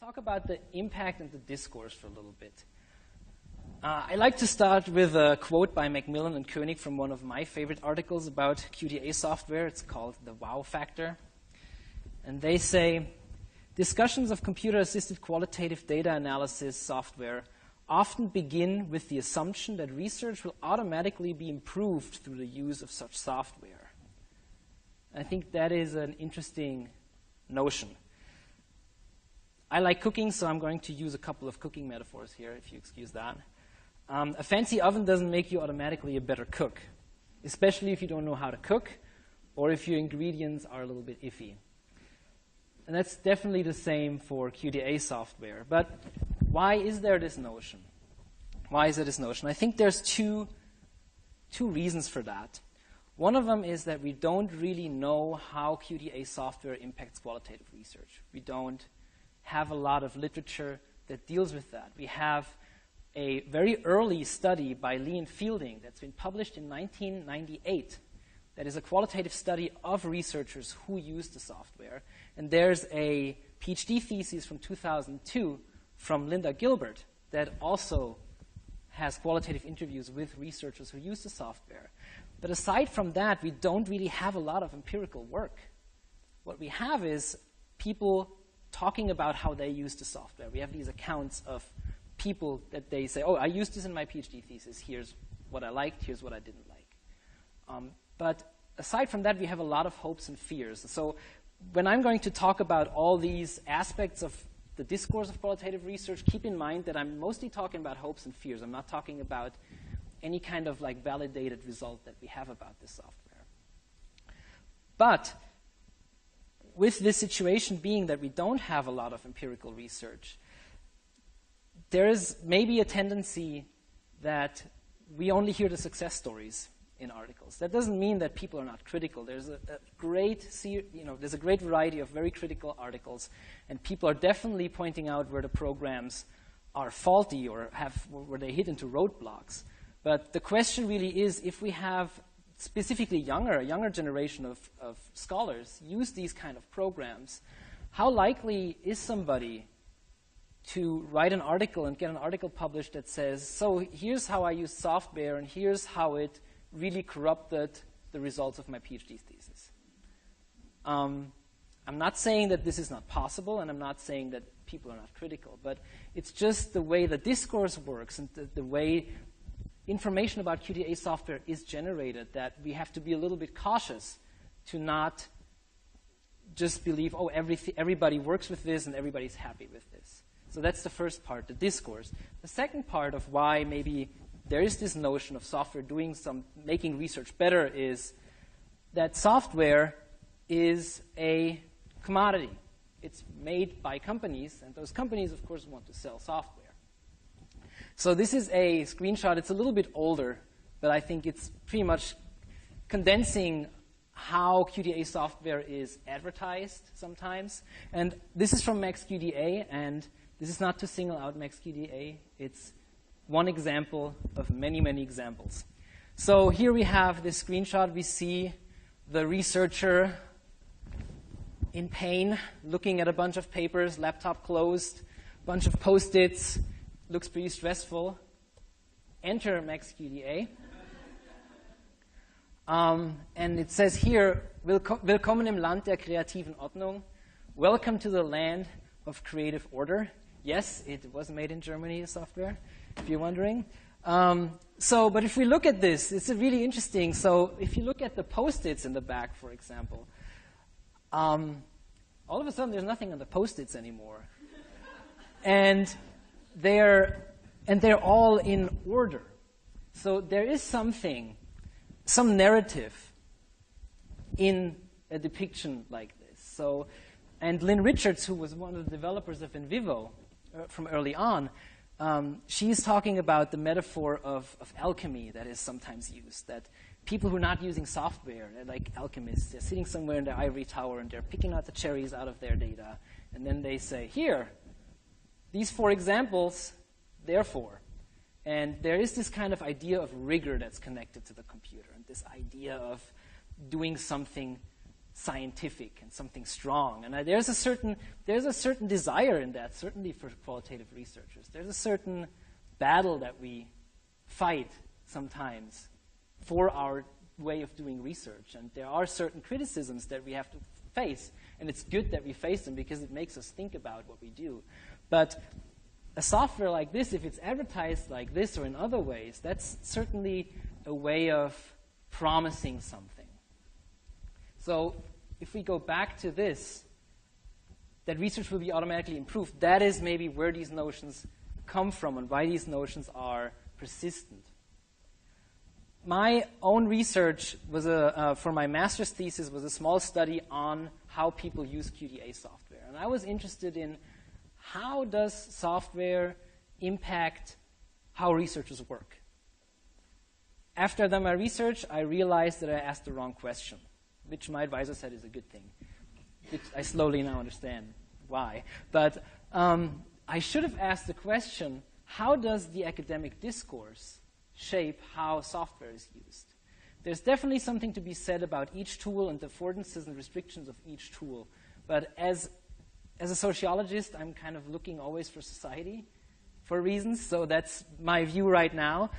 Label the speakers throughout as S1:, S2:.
S1: talk about the impact and the discourse for a little bit. I like to start with a quote by Macmillan and Koenig from one of my favorite articles about QDA software. It's called The Wow Factor. And they say, discussions of computer-assisted qualitative data analysis software often begin with the assumption that research will automatically be improved through the use of such software. I think that is an interesting notion. I like cooking, so I'm going to use a couple of cooking metaphors here, if you excuse that. A fancy oven doesn't make you automatically a better cook, especially if you don't know how to cook or if your ingredients are a little bit iffy. And that's definitely the same for QDA software. But why is there this notion? Why is there this notion? I think there's two reasons for that. One of them is that we don't really know how QDA software impacts qualitative research. We don't have a lot of literature that deals with that. We have a very early study by Lee and Fielding that's been published in 1998 that is a qualitative study of researchers who use the software. And there's a PhD thesis from 2002 from Linda Gilbert that also has qualitative interviews with researchers who use the software. But aside from that, we don't really have a lot of empirical work. What we have is people talking about how they use the software. We have these accounts of people that they say, oh, I used this in my PhD thesis. Here's what I liked. Here's what I didn't like. But aside from that, we have a lot of hopes and fears. So when I'm going to talk about all these aspects of the discourse of qualitative research, keep in mind that I'm mostly talking about hopes and fears. I'm not talking about any kind of like validated result that we have about this software. But with this situation being that we don't have a lot of empirical research, there is maybe a tendency that we only hear the success stories in articles. That doesn't mean that people are not critical. There's there's a great variety of very critical articles, and people are definitely pointing out where the programs are faulty or where they hit into roadblocks. But the question really is, if we have specifically a younger generation of scholars use these kind of programs, how likely is somebody to write an article and get an article published that says, so here's how I used software and here's how it really corrupted the results of my PhD thesis. I'm not saying that this is not possible, and I'm not saying that people are not critical, but it's just the way the discourse works and the way information about QDA software is generated that we have to be a little bit cautious to not just believe, oh, everybody works with this and everybody's happy with this. So that's the first part, the discourse. The second part of why maybe there is this notion of software making research better is that software is a commodity. It's made by companies, and those companies, of course, want to sell software. So this is a screenshot. It's a little bit older, but I think it's pretty much condensing how QDA software is advertised sometimes. And this is from Max QDA, and this is not to single out Max QDA. It's one example of many, many examples. So here we have this screenshot. We see the researcher in pain, looking at a bunch of papers, laptop closed, bunch of Post-its, looks pretty stressful. Enter Max QDA. And it says here, Willkommen im Land der kreativen Ordnung. Welcome to the land of creative order. Yes, it was made in Germany, the software, if you're wondering. But if we look at this, it's really interesting. So if you look at the Post-its in the back, for example, all of a sudden there's nothing on the Post-its anymore. And they're all in order. So there is some narrative in a depiction like this. So, and Lynn Richards, who was one of the developers of NVivo from early on, she's talking about the metaphor of alchemy that is sometimes used, that people who are not using software, they're like alchemists. They're sitting somewhere in their ivory tower, and they're picking out the cherries out of their data. And then they say, here, these 4 examples, therefore. And there is this kind of idea of rigor that's connected to the computer, and this idea of doing something scientific and something strong. And there's a certain desire in that, certainly for qualitative researchers. There's a certain battle that we fight sometimes for our way of doing research. And there are certain criticisms that we have to face. And it's good that we face them because it makes us think about what we do. But a software like this, if it's advertised like this or in other ways, that's certainly a way of promising something. So if we go back to this, that research will be automatically improved, that is maybe where these notions come from and why these notions are persistent. My own research was for my master's thesis was a small study on how people use QDA software. And I was interested in how does software impact how researchers work. After I'd done my research, I realized that I asked the wrong question, which my advisor said is a good thing. Which I slowly now understand why. But I should have asked the question, how does the academic discourse shape how software is used? There's definitely something to be said about each tool and the affordances and restrictions of each tool. But as a sociologist, I'm kind of looking always for society for reasons, so that's my view right now.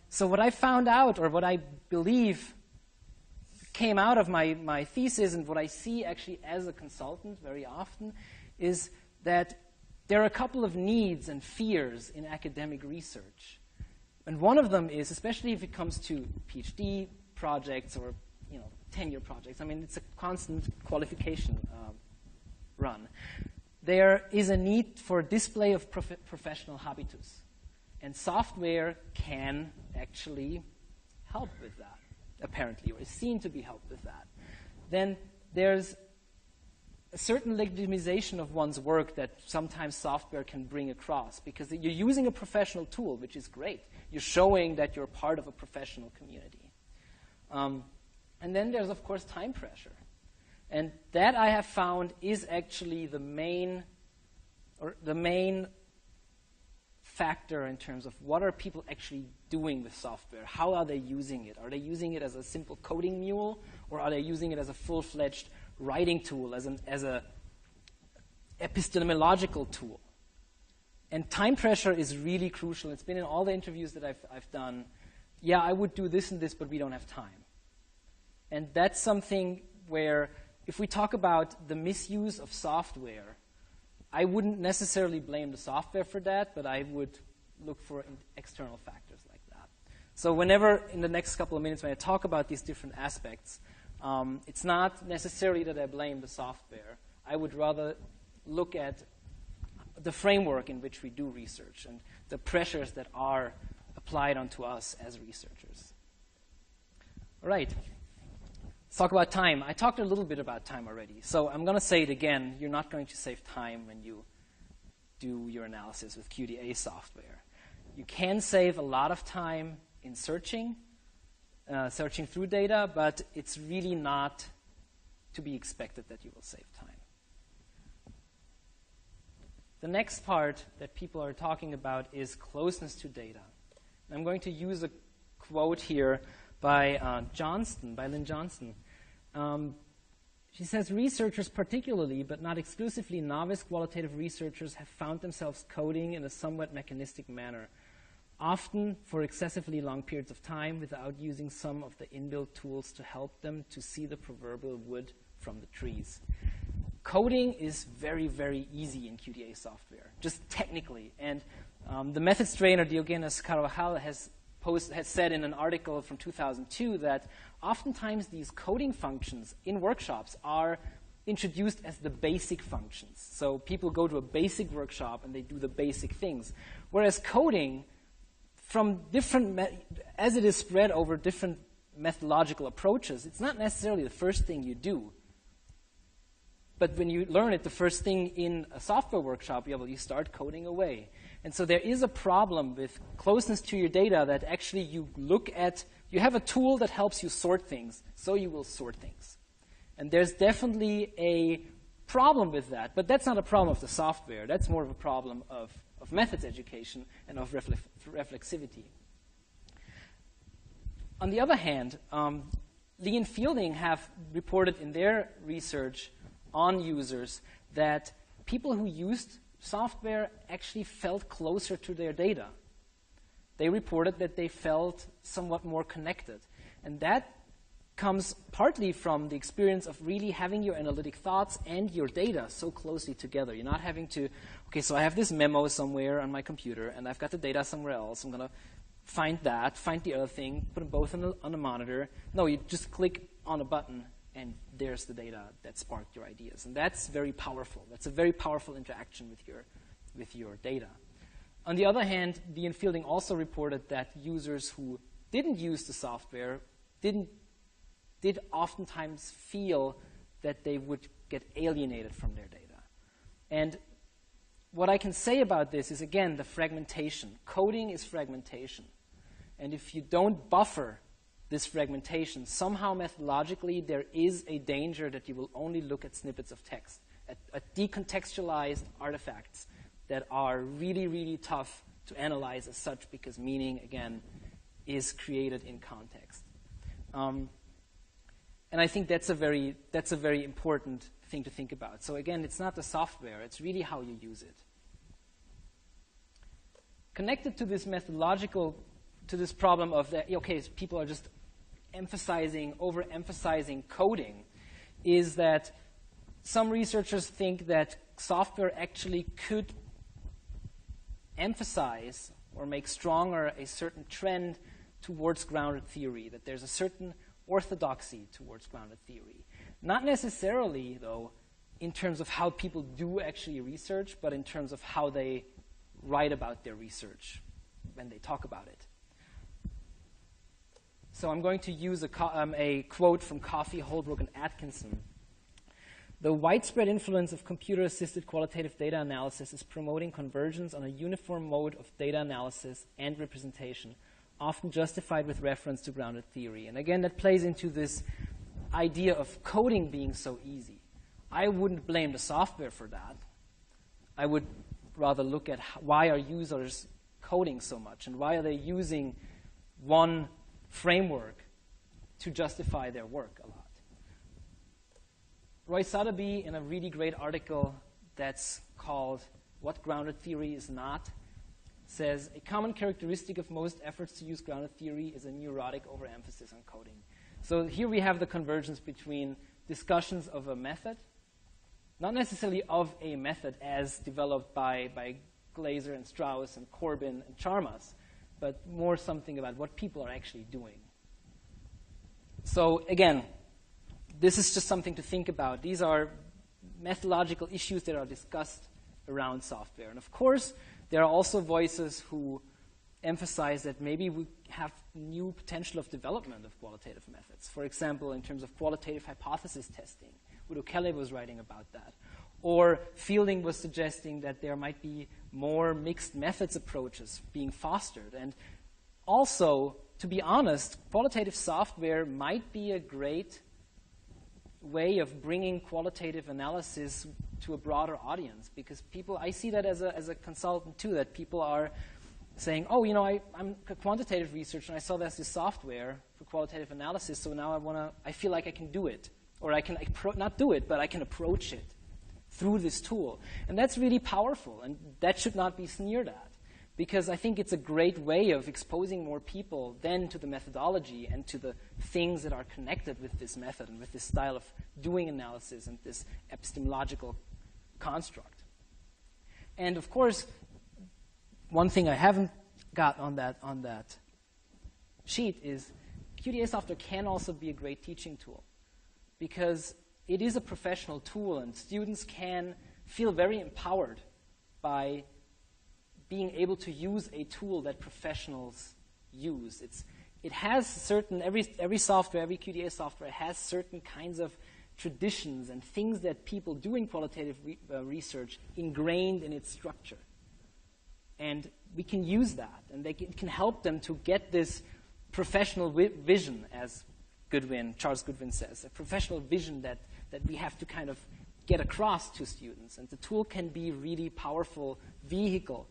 S1: So what I found out, or what I believe came out of my thesis and what I see actually as a consultant very often is that there are a couple of needs and fears in academic research. And one of them is, especially if it comes to PhD projects or tenure projects, I mean, it's a constant qualification run. There is a need for display of professional habitus. And software can actually help with that, apparently, or is seen to be helped with that. Then there's a certain legitimization of one's work that sometimes software can bring across, because you're using a professional tool, which is great. You're showing that you're part of a professional community. And then there's, of course, time pressure. And that I have found is actually the main factor in terms of what are people actually doing with software. How are they using it? Are they using it as a simple coding mule, or are they using it as a full-fledged writing tool, as a epistemological tool? And time pressure is really crucial. It's been in all the interviews that I've done. Yeah, I would do this and this, but we don't have time. And that's something where, if we talk about the misuse of software, I wouldn't necessarily blame the software for that, but I would look for external factors like that. So whenever, in the next couple of minutes, when I talk about these different aspects, it's not necessarily that I blame the software. I would rather look at the framework in which we do research and the pressures that are applied onto us as researchers. All right. Let's talk about time. I talked a little bit about time already, so I'm going to say it again. You're not going to save time when you do your analysis with QDA software. You can save a lot of time in searching through data, but it's really not to be expected that you will save time. The next part that people are talking about is closeness to data. I'm going to use a quote here by Lynn Johnston. She says, researchers particularly, but not exclusively novice qualitative researchers, have found themselves coding in a somewhat mechanistic manner, often for excessively long periods of time without using some of the inbuilt tools to help them to see the proverbial wood from the trees. Coding is very, very easy in QDA software, just technically. And the methods trainer Diogenes Carvajal has said in an article from 2002 that oftentimes these coding functions in workshops are introduced as the basic functions. So people go to a basic workshop and they do the basic things. Whereas coding, from as it is spread over different methodological approaches, it's not necessarily the first thing you do. But when you learn it, the first thing in a software workshop, you start coding away. And so there is a problem with closeness to your data that actually you have a tool that helps you sort things, so you will sort things. And there's definitely a problem with that, but that's not a problem of the software. That's more of a problem of methods education and of reflexivity. On the other hand, Lee and Fielding have reported in their research on users that people who used software actually felt closer to their data. They reported that they felt somewhat more connected. And that comes partly from the experience of really having your analytic thoughts and your data so closely together. You're not having to, okay, so I have this memo somewhere on my computer, and I've got the data somewhere else. I'm going to find that, find the other thing, put them both on the monitor. No, you just click on a button, and there's the data that sparked your ideas. And that's very powerful. That's a very powerful interaction with your data. On the other hand, Lee and Fielding also reported that users who didn't use the software did oftentimes feel that they would get alienated from their data. And what I can say about this is, again, the fragmentation. Coding is fragmentation. And if you don't buffer this fragmentation, somehow methodologically there is a danger that you will only look at snippets of text, at decontextualized artifacts that are really, really tough to analyze as such, because meaning, again, is created in context. And I think that's a very important thing to think about. So again, it's not the software, it's really how you use it. Connected to this methodological, to this problem of that, okay, so people are just overemphasizing coding, is that some researchers think that software actually could emphasize or make stronger a certain trend towards grounded theory, that there's a certain orthodoxy towards grounded theory. Not necessarily, though, in terms of how people do actually research, but in terms of how they write about their research when they talk about it. So I'm going to use a quote from Coffey, Holbrook, and Atkinson. The widespread influence of computer-assisted qualitative data analysis is promoting convergence on a uniform mode of data analysis and representation, often justified with reference to grounded theory. And again, that plays into this idea of coding being so easy. I wouldn't blame the software for that. I would rather look at why are users coding so much, and why are they using one framework to justify their work a lot. Roy Sotheby, in a really great article that's called What Grounded Theory Is Not, says, a common characteristic of most efforts to use grounded theory is a neurotic overemphasis on coding. So here we have the convergence between discussions of a method, not necessarily of a method as developed by Glaser and Strauss and Corbin and Charmas, but more something about what people are actually doing. So again, this is just something to think about. These are methodological issues that are discussed around software. And of course, there are also voices who emphasize that maybe we have new potential of development of qualitative methods. For example, in terms of qualitative hypothesis testing. Udo Kelle was writing about that. Or Fielding was suggesting that there might be more mixed methods approaches being fostered. And also, to be honest, qualitative software might be a great way of bringing qualitative analysis to a broader audience, because people, I see that as a consultant too, that people are saying, oh, I'm a quantitative researcher and I saw there's this software for qualitative analysis, so now I feel like I can do it, or I can not do it, but I can approach it through this tool. And that's really powerful, and that should not be sneered at, because I think it's a great way of exposing more people then to the methodology and to the things that are connected with this method and with this style of doing analysis and this epistemological construct. And of course, one thing I haven't got on that sheet is QDA software can also be a great teaching tool, because it is a professional tool and students can feel very empowered by being able to use a tool that professionals use. It has certain, every software, every QDA software has certain kinds of traditions and things that people doing qualitative research ingrained in its structure. And we can use that, and it can help them to get this professional vision, as Charles Goodwin says, a professional vision that we have to kind of get across to students. And the tool can be a really powerful vehicle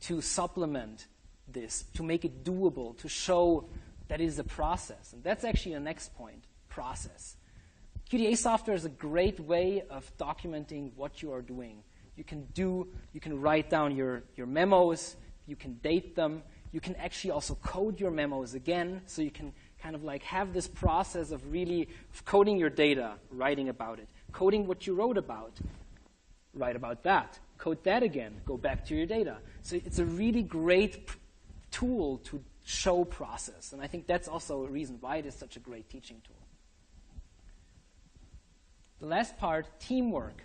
S1: to supplement this, to make it doable, to show that it is a process. And that's actually the next point. process. QDA software is a great way of documenting what you are doing. You can write down your memos, you can date them, you can actually also code your memos again, so you can kind of like have this process of really coding your data, writing about it, coding what you wrote about, write about that, code that again, go back to your data. So it's a really great tool to show process, and I think that's also a reason why it is such a great teaching tool. The last part, teamwork.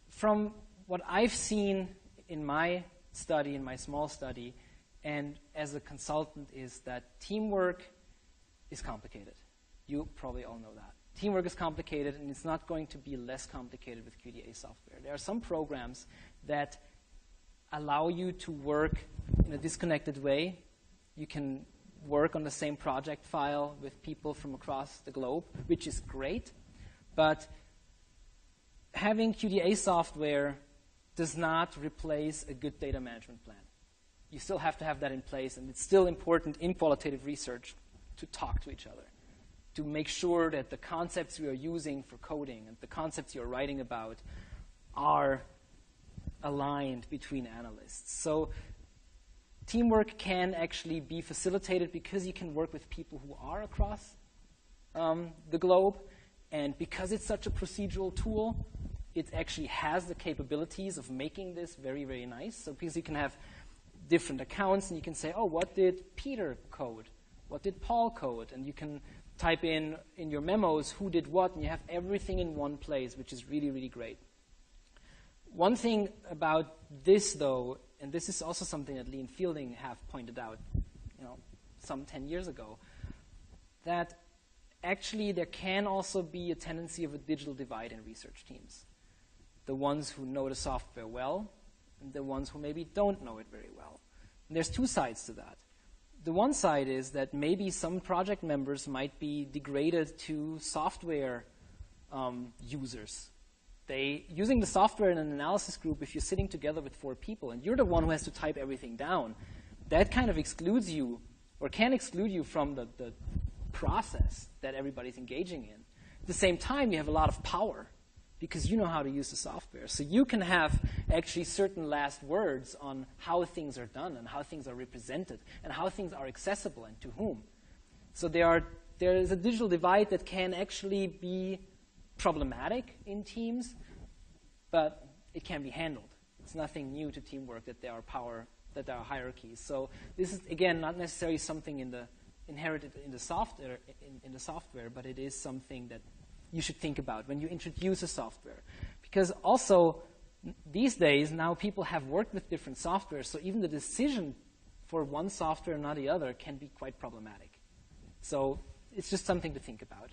S1: From what I've seen in my study, in my small study, and as a consultant, is that teamwork is complicated. You probably all know that. Teamwork is complicated, and it's not going to be less complicated with QDA software. There are some programs that allow you to work in a disconnected way. You can work on the same project file with people from across the globe, which is great, but having QDA software does not replace a good data management plan. You still have to have that in place, and it's still important in qualitative research to talk to each other, to make sure that the concepts we are using for coding and the concepts you're writing about are aligned between analysts. So teamwork can actually be facilitated because you can work with people who are across the globe, and because it's such a procedural tool, it actually has the capabilities of making this very, very nice. So because you can have different accounts, and you can say, oh, what did Peter code? What did Paul code? And you can type in your memos who did what, and you have everything in one place, which is really, really great. One thing about this, though, and this is also something that Lee and Fielding have pointed out, some 10 years ago, that actually there can also be a tendency of a digital divide in research teams. The ones who know the software well, and the ones who maybe don't know it very well. And there's two sides to that. The one side is that maybe some project members might be degraded to software users. Using the software in an analysis group, if you're sitting together with 4 people and you're the one who has to type everything down, that kind of excludes you, or can exclude you from the process that everybody's engaging in. At the same time, you have a lot of power because you know how to use the software. So you can have actually certain last words on how things are done and how things are represented and how things are accessible and to whom. So there is a digital divide that can actually be problematic in teams, but it can be handled. It's nothing new to teamwork that there are hierarchies. So this is, again, not necessarily something inherited in the software, but it is something that you should think about when you introduce a software. Because also, these days, now people have worked with different softwares, so even the decision for one software and not the other can be quite problematic. So it's just something to think about.